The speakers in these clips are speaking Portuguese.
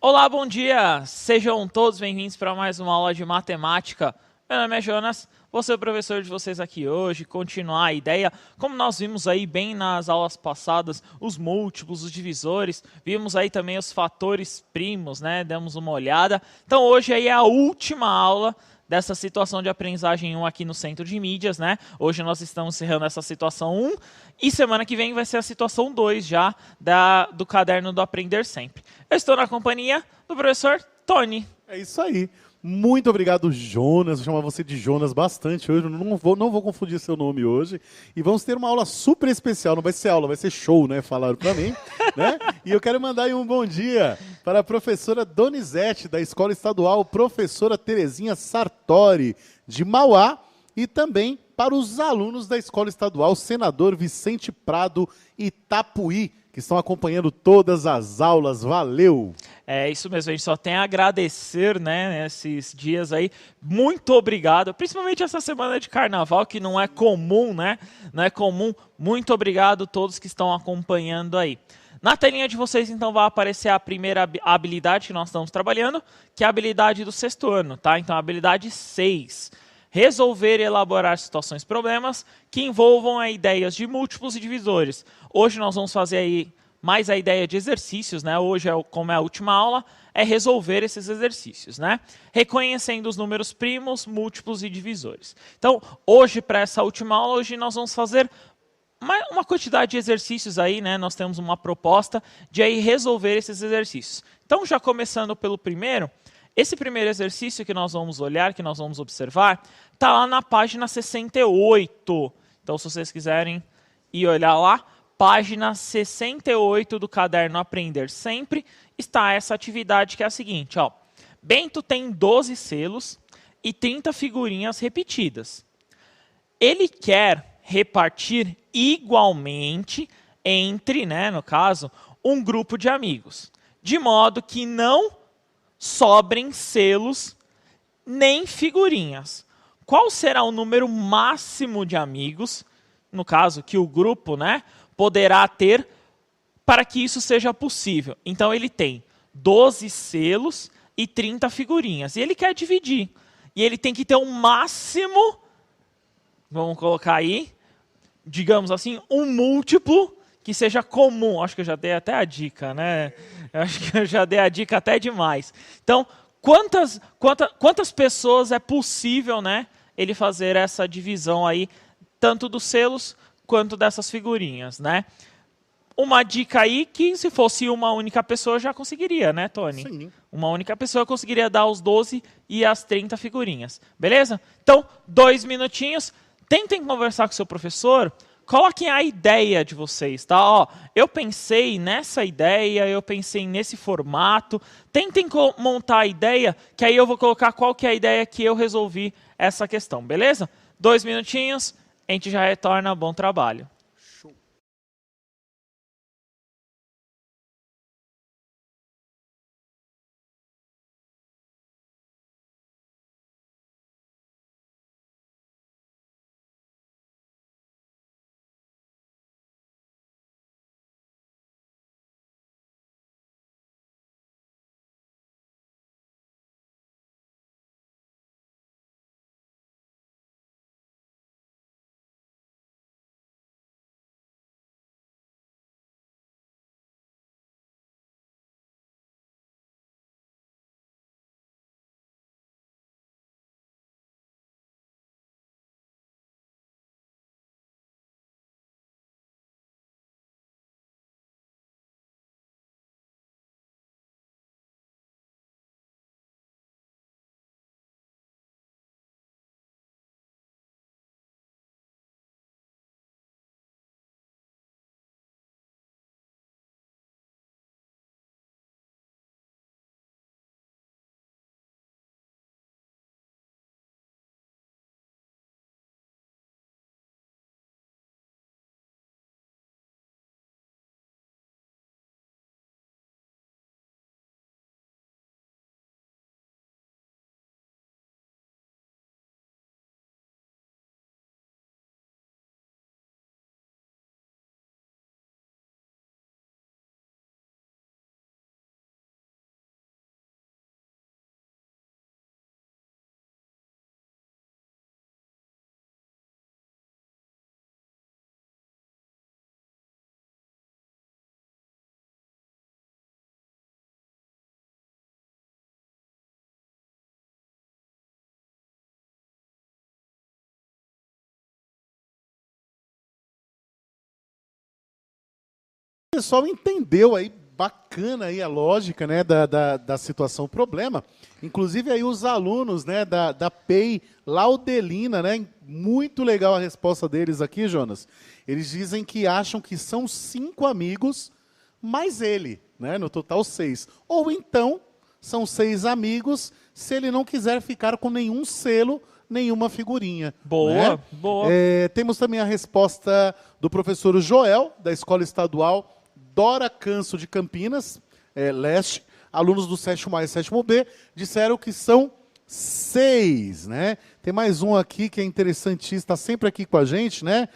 Olá, bom dia! Sejam todos bem-vindos para mais uma aula de matemática. Meu nome é Jonas, vou ser o professor de vocês aqui hoje, continuar a ideia. Como nós vimos aí bem nas aulas passadas, os múltiplos, os divisores, vimos aí também os fatores primos, né? Demos uma olhada. Então hoje aí é a última aula dessa situação de aprendizagem 1 aqui no Centro de Mídias, né? Hoje nós estamos encerrando essa situação 1 e semana que vem vai ser a situação 2 já do caderno do Aprender Sempre. Eu estou na companhia do professor Tony. É isso aí. Muito obrigado, Jonas. Vou chamar você de Jonas bastante hoje. Eu não vou confundir seu nome hoje. E vamos ter uma aula super especial. Não vai ser aula, vai ser show, né? Falaram para mim. Né? E eu quero mandar aí um bom dia para a professora Donizete, da Escola Estadual Professora Terezinha Sartori, de Mauá. E também para os alunos da Escola Estadual Senador Vicente Prado, Itapuí, que estão acompanhando todas as aulas. Valeu! É isso mesmo, a gente só tem a agradecer, né, esses dias aí. Muito obrigado, principalmente essa semana de carnaval, que não é comum, né? Não é comum. Muito obrigado a todos que estão acompanhando aí. Na telinha de vocês, então, vai aparecer a primeira habilidade que nós estamos trabalhando, que é a habilidade do sexto ano, tá? Então, a habilidade 6. Resolver e elaborar situações problemas que envolvam ideias de múltiplos e divisores. Hoje nós vamos fazer aí mais a ideia de exercícios, né? Hoje, como é a última aula, é resolver esses exercícios, né? Reconhecendo os números primos, múltiplos e divisores. Então, hoje, para essa última aula, hoje nós vamos fazer uma quantidade de exercícios aí, né? Nós temos uma proposta de aí resolver esses exercícios. Então, já começando pelo primeiro, esse primeiro exercício que nós vamos olhar, que nós vamos observar, está lá na página 68. Então, se vocês quiserem ir olhar lá, página 68 do caderno Aprender Sempre, está essa atividade que é a seguinte, ó. Bento tem 12 selos e 30 figurinhas repetidas. Ele quer repartir igualmente entre, né, no caso, um grupo de amigos, de modo que não sobrem selos nem figurinhas. Qual será o número máximo de amigos, no caso, que o grupo, né, poderá ter para que isso seja possível? Então, ele tem 12 selos e 30 figurinhas. E ele quer dividir. E ele tem que ter um máximo, vamos colocar aí, digamos assim, um múltiplo que seja comum. Acho que eu já dei até a dica, né? Acho que eu já dei a dica até demais. Então, quantas pessoas é possível, né, ele fazer essa divisão aí, tanto dos selos quanto dessas figurinhas, né? Uma dica aí que se fosse uma única pessoa já conseguiria, né, Tony? Sim. Uma única pessoa conseguiria dar os 12 e as 30 figurinhas. Beleza? Então, 2 minutinhos. Tentem conversar com o seu professor. Coloquem a ideia de vocês, tá? Ó, eu pensei nessa ideia, eu pensei nesse formato. Tentem montar a ideia, que aí eu vou colocar qual que é a ideia que eu resolvi essa questão, beleza? 2 minutinhos, a gente já retorna. Bom trabalho. O pessoal entendeu aí, bacana aí a lógica, né, da situação problema. Inclusive aí os alunos, né, da PEI Laudelina, né, muito legal a resposta deles aqui, Jonas. Eles dizem que acham que são 5 amigos, mais ele, né, no total 6. Ou então, são 6 amigos, se ele não quiser ficar com nenhum selo, nenhuma figurinha. Boa, né? boa. Temos também a resposta do professor Joel, da Escola Estadual Dora Canso de Campinas, Leste. Alunos do 7º A e 7º B disseram que são 6, né? Tem mais um aqui que é interessantíssimo, está sempre aqui com a gente, né?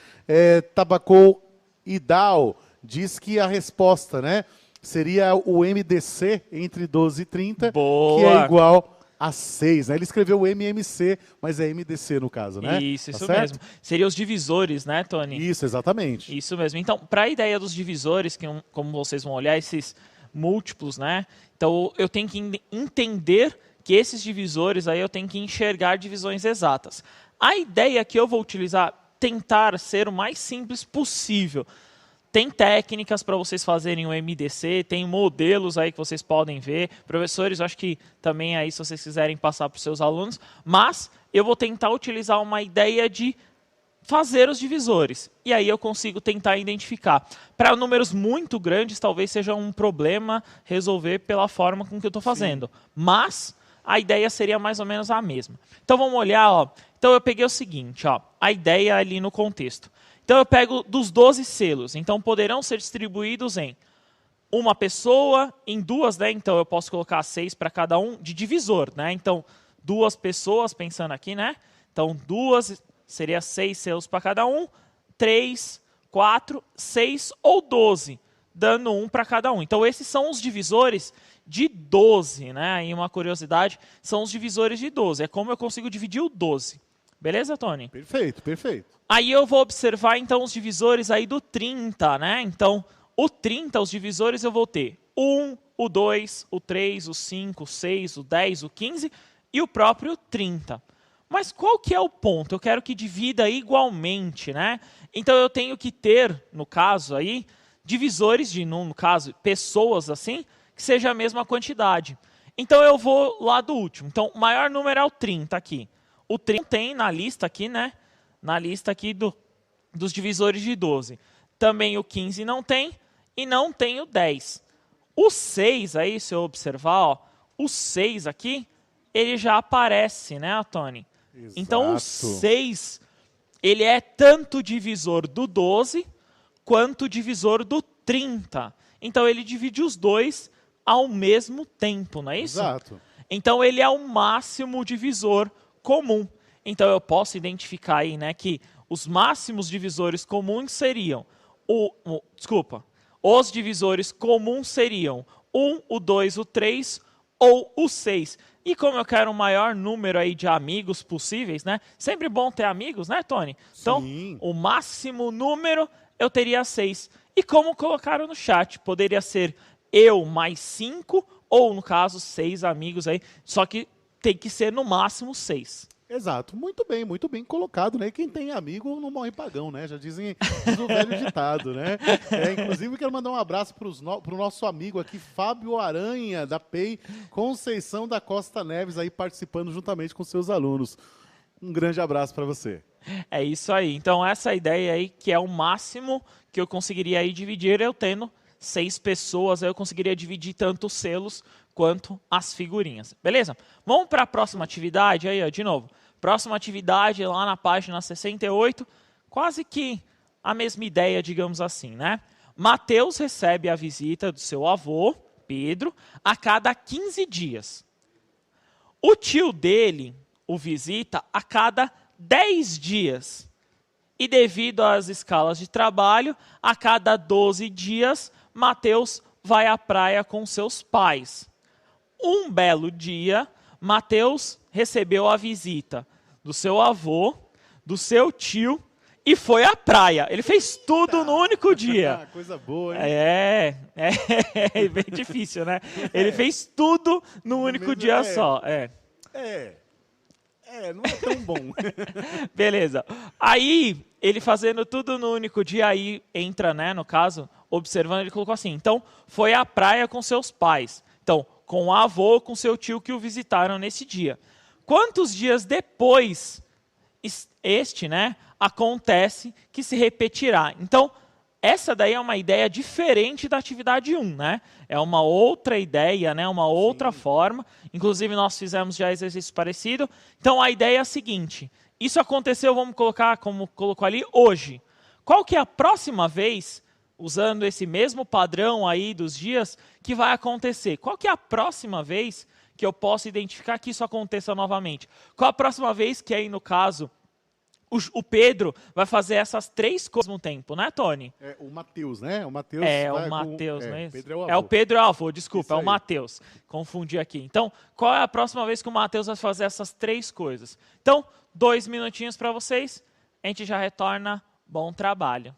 Tabacou Idal diz que a resposta, né, seria o MDC entre 12 e 30, Boa. que é igual a 6, né? Ele escreveu o MMC, mas é MDC no caso, né? Isso Tá certo? mesmo. Seria os divisores, né, Tony? Isso, exatamente. Isso mesmo. Então, para a ideia dos divisores, que como vocês vão olhar, esses múltiplos, né? Então, eu tenho que entender que esses divisores aí eu tenho que enxergar divisões exatas. A ideia que eu vou utilizar, tentar ser o mais simples possível. Tem técnicas para vocês fazerem o MDC, tem modelos aí que vocês podem ver. Professores, eu acho que também aí, se vocês quiserem passar para os seus alunos, mas eu vou tentar utilizar uma ideia de fazer os divisores. E aí eu consigo tentar identificar. Para números muito grandes, talvez seja um problema resolver pela forma com que eu estou fazendo. Sim. Mas a ideia seria mais ou menos a mesma. Então vamos olhar, ó. Então eu peguei o seguinte, ó, a ideia ali no contexto. Então eu pego dos 12 selos, então poderão ser distribuídos em uma pessoa, em 2, né? Então eu posso colocar 6 para cada um de divisor, né? Então 2 pessoas, pensando aqui, né? Então 2 seria 6 selos para cada um, 3, 4, 6 ou 12, dando 1 para cada um. Então esses são os divisores de 12, né? E uma curiosidade, são os divisores de 12. É como eu consigo dividir o 12. Beleza, Tony? Perfeito, perfeito. Aí eu vou observar, então, os divisores aí do 30, né? Então, o 30, os divisores eu vou ter 1, o 2, o 3, o 5, o 6, o 10, o 15 e o próprio 30. Mas qual que é o ponto? Eu quero que divida igualmente, né? Então, eu tenho que ter, no caso aí, divisores de, no caso, pessoas assim, que seja a mesma quantidade. Então, eu vou lá do último. Então, o maior número é o 30 aqui. O 30 tem na lista aqui, né? Na lista aqui dos divisores de 12. Também o 15 não tem e não tem o 10. O 6 aí, se eu observar, ó, o 6 aqui, ele já aparece, né, Tony? Exato. Então o 6, ele é tanto divisor do 12 quanto divisor do 30. Então ele divide os dois ao mesmo tempo, não é isso? Exato. Então ele é o máximo divisor comum. Então eu posso identificar aí, né, que os máximos divisores comuns seriam os divisores comuns seriam 1, o 2, o 3 ou o 6. E como eu quero o maior número aí de amigos possíveis, né? Sempre bom ter amigos, né, Tony? Então, sim, o máximo número eu teria 6. E como colocaram no chat, poderia ser eu mais 5 ou, no caso, 6 amigos aí, só que tem que ser no máximo 6. Exato, muito bem colocado, né? Quem tem amigo não morre pagão, né? Já diz o velho ditado, né? Inclusive, quero mandar um abraço para o nosso amigo aqui, Fábio Aranha, da PEI Conceição da Costa Neves, aí participando juntamente com seus alunos. Um grande abraço para você. É isso aí. Então, essa ideia aí, que é o máximo que eu conseguiria aí dividir, eu tendo 6 pessoas, aí eu conseguiria dividir tanto os selos quanto as figurinhas. Beleza? Vamos para a próxima atividade aí, ó, de novo. Próxima atividade lá na página 68, quase que a mesma ideia, digamos assim, né? Mateus recebe a visita do seu avô, Pedro, a cada 15 dias. O tio dele o visita a cada 10 dias. E devido às escalas de trabalho, a cada 12 dias, Mateus vai à praia com seus pais. Um belo dia, Mateus recebeu a visita do seu avô, do seu tio e foi à praia. Ele fez tudo no único dia. Coisa boa, hein? É bem difícil, né? Ele fez tudo no único dia só. Não é tão bom. Beleza. Aí, ele fazendo tudo no único dia, aí entra, né, no caso, observando, ele colocou assim, então, foi à praia com seus pais. Então, com o avô ou com seu tio que o visitaram nesse dia. Quantos dias depois né, acontece que se repetirá? Então, essa daí é uma ideia diferente da atividade 1, né? É uma outra ideia, né? Uma outra forma. Inclusive, nós fizemos já exercício parecido. Então, a ideia é a seguinte. Isso aconteceu, vamos colocar, como colocou ali, hoje. Qual que é a próxima vez, usando esse mesmo padrão aí dos dias, que vai acontecer? Qual que é a próxima vez que eu posso identificar que isso aconteça novamente? Qual a próxima vez que aí, no caso, o Pedro vai fazer essas 3 coisas ao mesmo tempo, né, Tony? É o Mateus, né? O Mateus o Mateus, não é isso? Pedro é o avô. É o Pedro é o avô, desculpa, Isso é o aí. Mateus. Confundi aqui. Então, qual é a próxima vez que o Mateus vai fazer essas 3 coisas? Então, 2 minutinhos para vocês, a gente já retorna. Bom trabalho.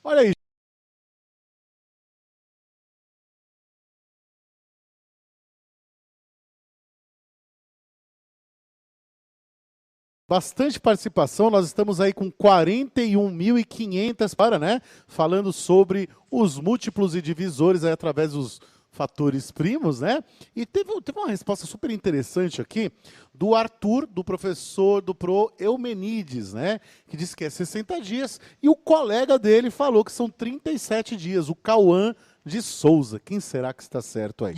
Olha aí. Bastante participação, nós estamos aí com 41.500 né? Falando sobre os múltiplos e divisores aí através dos fatores primos, né? E teve uma resposta super interessante aqui do Arthur, do professor do Pro Eumenides, né? Que disse que é 60 dias, e o colega dele falou que são 37 dias, o Cauã de Souza. Quem será que está certo aí?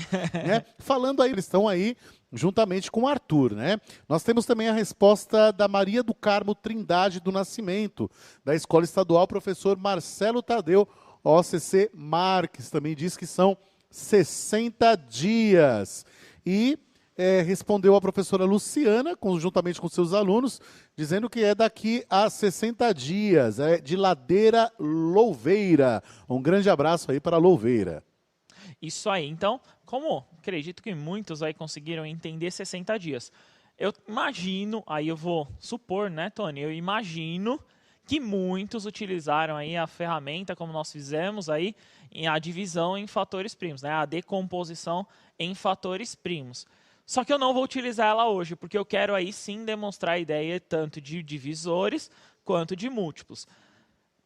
Né? Falando aí, eles estão aí juntamente com o Arthur, né? Nós temos também a resposta da Maria do Carmo Trindade do Nascimento, da Escola Estadual, professor Marcelo Tadeu, OCC Marques, também diz que são 60 dias. E respondeu a professora Luciana, juntamente com seus alunos, dizendo que é daqui a 60 dias, de Ladeira Louveira. Um grande abraço aí para Louveira. Isso aí. Então, como acredito que muitos aí conseguiram entender 60 dias, eu imagino, aí eu vou supor, né, Tony? Eu imagino que muitos utilizaram aí a ferramenta, como nós fizemos aí, a divisão em fatores primos, né? A decomposição em fatores primos. Só que eu não vou utilizar ela hoje, porque eu quero aí sim demonstrar a ideia tanto de divisores quanto de múltiplos.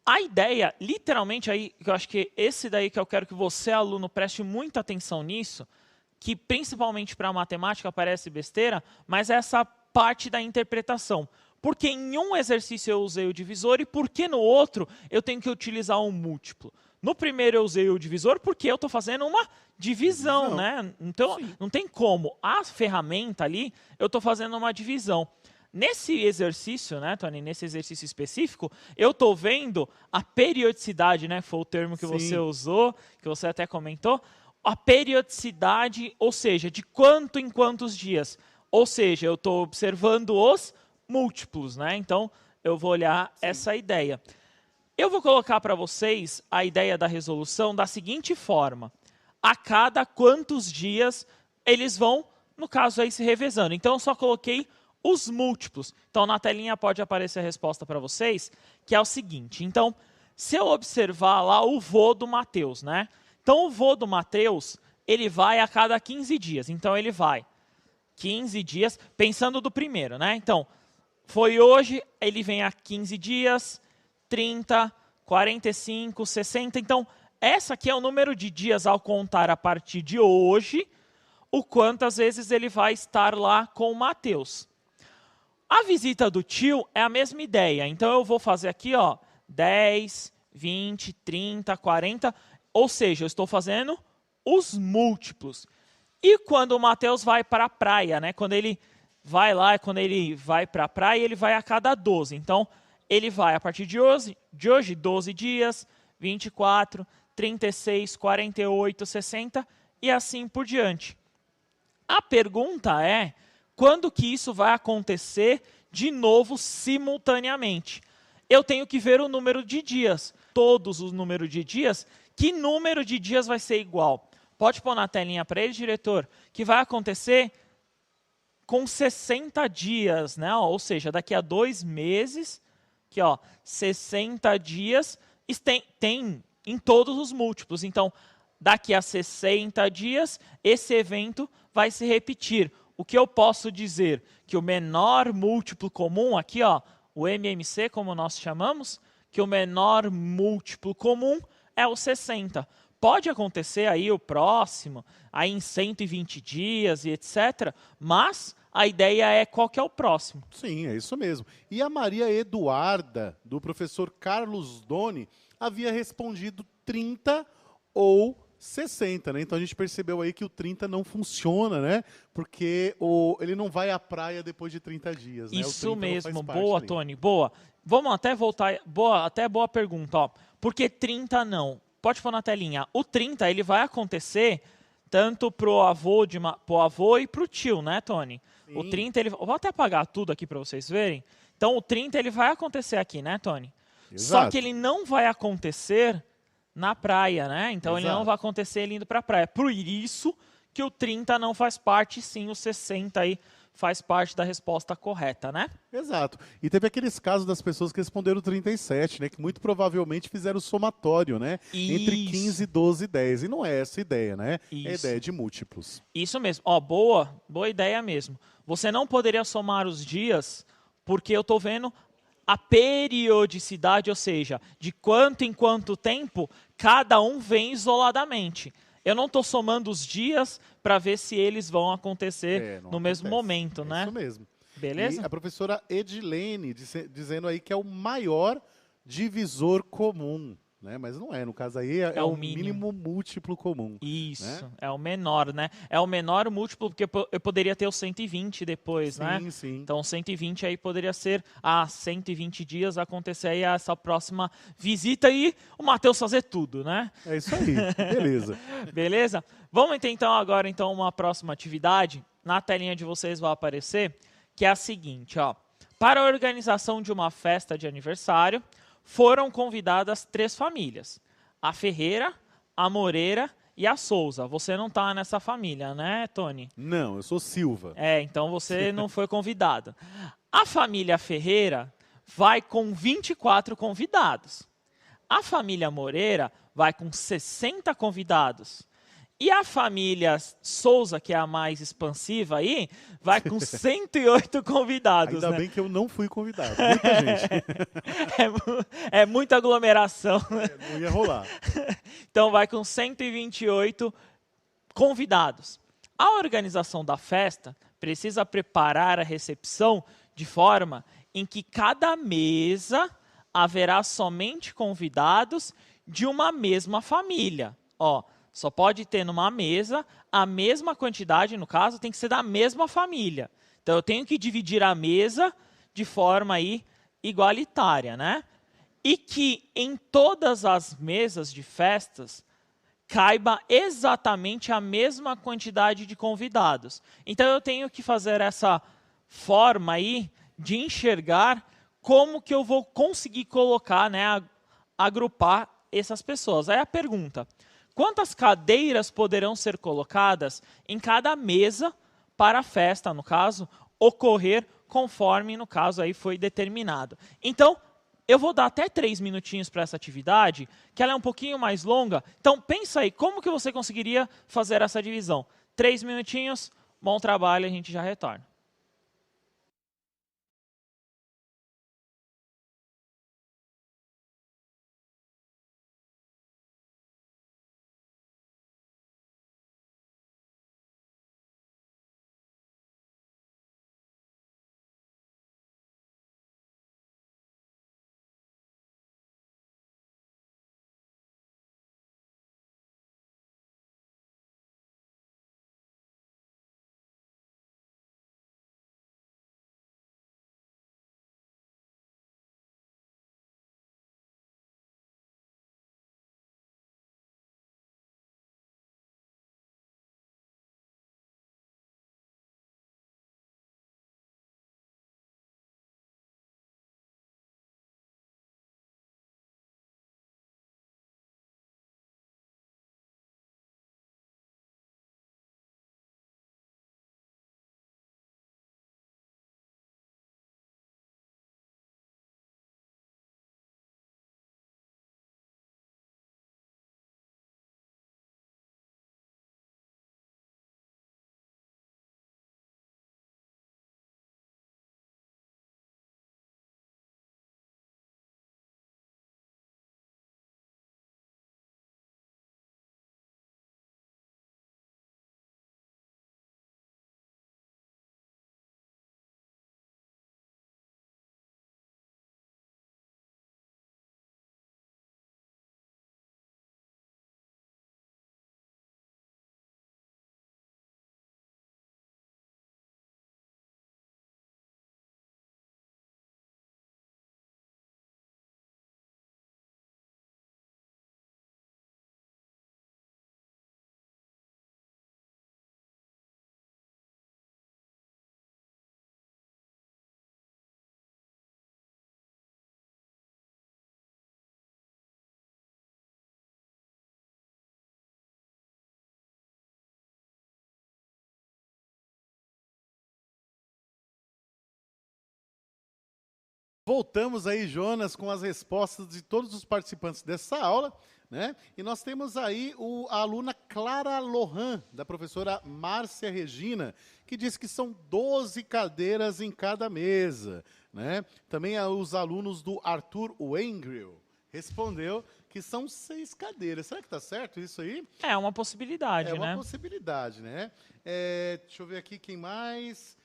A ideia, literalmente, aí, eu acho que esse daí que eu quero que você, aluno, preste muita atenção nisso, que principalmente para a matemática parece besteira, mas é essa parte da interpretação. Porque em um exercício eu usei o divisor e por que no outro eu tenho que utilizar um múltiplo? No primeiro eu usei o divisor porque eu estou fazendo uma divisão, né? Então, não tem como. A ferramenta ali, eu estou fazendo uma divisão. Nesse exercício, né, Tony, nesse exercício específico, eu estou vendo a periodicidade, né? Foi o termo que você usou, que você até comentou. A periodicidade, ou seja, de quanto em quantos dias. Ou seja, eu estou observando os múltiplos, né? Então, eu vou olhar essa ideia. Eu vou colocar para vocês a ideia da resolução da seguinte forma. A cada quantos dias eles vão, no caso aí, se revezando. Então, eu só coloquei os múltiplos. Então, na telinha pode aparecer a resposta para vocês, que é o seguinte. Então, se eu observar lá o vô do Mateus, né? Então, o vô do Mateus, ele vai a cada 15 dias. Então, ele vai 15 dias, pensando do primeiro, né? Então, foi hoje, ele vem a 15 dias, 30, 45, 60. Então, essa aqui é o número de dias ao contar a partir de hoje, o quantas vezes ele vai estar lá com o Mateus. A visita do tio é a mesma ideia. Então, eu vou fazer aqui, ó, 10, 20, 30, 40... Ou seja, eu estou fazendo os múltiplos. E quando o Mateus vai para a praia, né? Quando ele vai lá, quando ele vai para a praia, ele vai a cada 12. Então, ele vai a partir de hoje 12 dias, 24, 36, 48, 60 e assim por diante. A pergunta é, quando que isso vai acontecer de novo simultaneamente? Eu tenho que ver o número de dias. Todos os números de dias, que número de dias vai ser igual? Pode pôr na telinha para ele, diretor, que vai acontecer com 60 dias, né? Ou seja, daqui a 2 meses, aqui, ó, 60 dias, tem em todos os múltiplos. Então, daqui a 60 dias, esse evento vai se repetir. O que eu posso dizer? Que o menor múltiplo comum, aqui, ó, o MMC, como nós chamamos, que o menor múltiplo comum é o 60. Pode acontecer aí o próximo, aí em 120 dias e etc. Mas a ideia é qual que é o próximo. Sim, é isso mesmo. E a Maria Eduarda, do professor Carlos Doni, havia respondido 30 ou 60, né? Então a gente percebeu aí que o 30 não funciona, né? Porque ele não vai à praia depois de 30 dias, né? Isso mesmo, boa, Tony, boa. Vamos até voltar, boa pergunta, ó. Por que 30 não? Pode pôr na telinha. O 30, ele vai acontecer tanto pro avô e pro tio, né, Tony? Sim. O 30, eu vou até apagar tudo aqui para vocês verem. Então, o 30, ele vai acontecer aqui, né, Tony? Exato. Só que ele não vai acontecer na praia, né? Então, Exato. Ele não vai acontecer ele indo para a praia. Por isso que o 30 não faz parte, sim, o 60 aí faz parte da resposta correta, né? Exato. E teve aqueles casos das pessoas que responderam 37, né? Que muito provavelmente fizeram o somatório, né? Isso. Entre 15, 12 e 10. E não é essa a ideia, né? Isso. É a ideia de múltiplos. Isso mesmo. Ó, boa ideia mesmo. Você não poderia somar os dias, porque eu estou vendo a periodicidade, ou seja, de quanto em quanto tempo cada um vem isoladamente. Eu não estou somando os dias para ver se eles vão acontecer no mesmo momento, né? Isso mesmo. Beleza? E a professora Edilene dizendo aí que é o maior divisor comum, né? Mas não é, no caso aí é o mínimo múltiplo comum. Isso, né? É o menor, né? É o menor múltiplo, porque eu poderia ter o 120 depois, sim, né? Sim. Então, 120 aí poderia ser a 120 dias acontecer aí essa próxima visita e o Mateus fazer tudo, né? É isso aí, beleza. Beleza? Vamos então agora uma próxima atividade. Na telinha de vocês vai aparecer, que é a seguinte, ó. Para a organização de uma festa de aniversário, foram convidadas 3 famílias. A Ferreira, a Moreira e a Souza. Você não está nessa família, né, Tony? Não, eu sou Silva. Então você não foi convidado. A família Ferreira vai com 24 convidados. A família Moreira vai com 60 convidados. E a família Souza, que é a mais expansiva aí, vai com 108 convidados. Ainda né? bem que eu não fui convidado. Muita gente. É muita aglomeração. Né? Não ia rolar. Então vai com 128 convidados. A organização da festa precisa preparar a recepção de forma em que cada mesa haverá somente convidados de uma mesma família. Ó, só pode ter numa mesa a mesma quantidade, no caso, tem que ser da mesma família. Então eu tenho que dividir a mesa de forma aí igualitária, né? E que em todas as mesas de festas caiba exatamente a mesma quantidade de convidados. Então eu tenho que fazer essa forma aí de enxergar como que eu vou conseguir colocar, né, agrupar essas pessoas. Aí a pergunta: quantas cadeiras poderão ser colocadas em cada mesa para a festa, no caso, ocorrer conforme, no caso, aí foi determinado? Então, eu vou dar até 3 minutinhos para essa atividade, que ela é um pouquinho mais longa. Então, pensa aí, como que você conseguiria fazer essa divisão? 3 minutinhos, bom trabalho, a gente já retorna. Voltamos aí, Jonas, com as respostas de todos os participantes dessa aula, né? E nós temos aí a aluna Clara Lohan, da professora Márcia Regina, que diz que são 12 cadeiras em cada mesa, né? Também os alunos do Arthur Wengril respondeu que são 6 cadeiras. Será que está certo isso aí? É uma possibilidade, né? É uma possibilidade, né? Deixa eu ver aqui quem mais.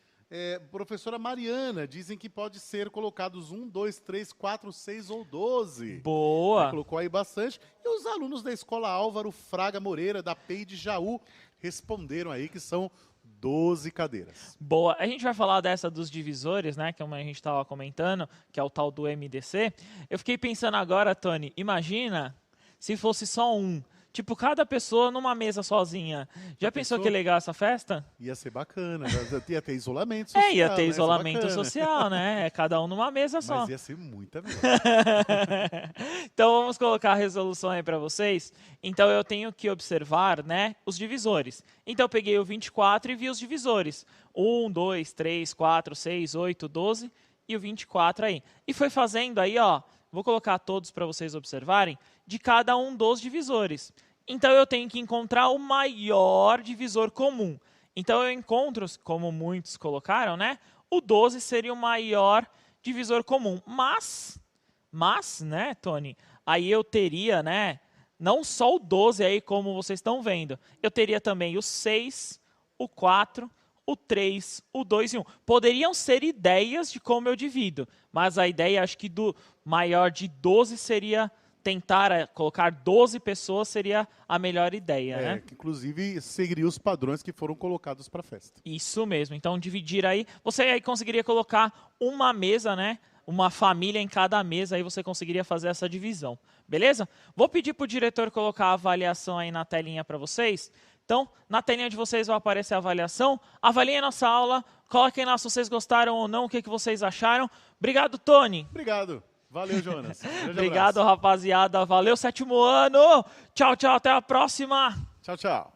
Professora Mariana, dizem que pode ser colocados 1, 2, 3, 4, 6 ou 12. Boa. Colocou aí bastante. E os alunos da Escola Álvaro Fraga Moreira, da PEI de Jaú, responderam aí que são 12 cadeiras. Boa. A gente vai falar dessa dos divisores, né? Que é uma a gente estava comentando, que é o tal do MDC. Eu fiquei pensando agora, Tony, imagina se fosse só um. Tipo, cada pessoa numa mesa sozinha. Já pensou que legal essa festa? Ia ser bacana. Ia ter isolamento social. Ia ter né? isolamento social, né? Cada um numa mesa só. Mas ia ser muita mesmo. Então, vamos colocar a resolução aí para vocês. Então, eu tenho que observar, né, os divisores. Então, eu peguei o 24 e vi os divisores. 1, 2, 3, 4, 6, 8, 12 e o 24 aí. E foi fazendo aí, ó, vou colocar todos para vocês observarem, de cada um dos divisores. Então eu tenho que encontrar o maior divisor comum. Então eu encontro, como muitos colocaram, né? O 12 seria o maior divisor comum. Mas, né, Tony? Aí eu teria, né? Não só o 12 aí, como vocês estão vendo. Eu teria também o 6, o 4, o 3, o 2 e 1. Poderiam ser ideias de como eu divido. Mas a ideia, acho que do maior de 12 seria... tentar colocar 12 pessoas seria a melhor ideia, né? Que inclusive seguiria os padrões que foram colocados para a festa. Isso mesmo. Então, dividir aí... Você aí conseguiria colocar uma mesa, né? Uma família em cada mesa, aí você conseguiria fazer essa divisão. Beleza? Vou pedir para o diretor colocar a avaliação aí na telinha para vocês. Então, na telinha de vocês vai aparecer a avaliação. Avaliem a nossa aula. Coloquem lá se vocês gostaram ou não, o que vocês acharam. Obrigado, Tony. Obrigado. Valeu, Jonas. Obrigado, rapaziada. Valeu, 7º ano. Tchau, tchau. Até a próxima. Tchau, tchau.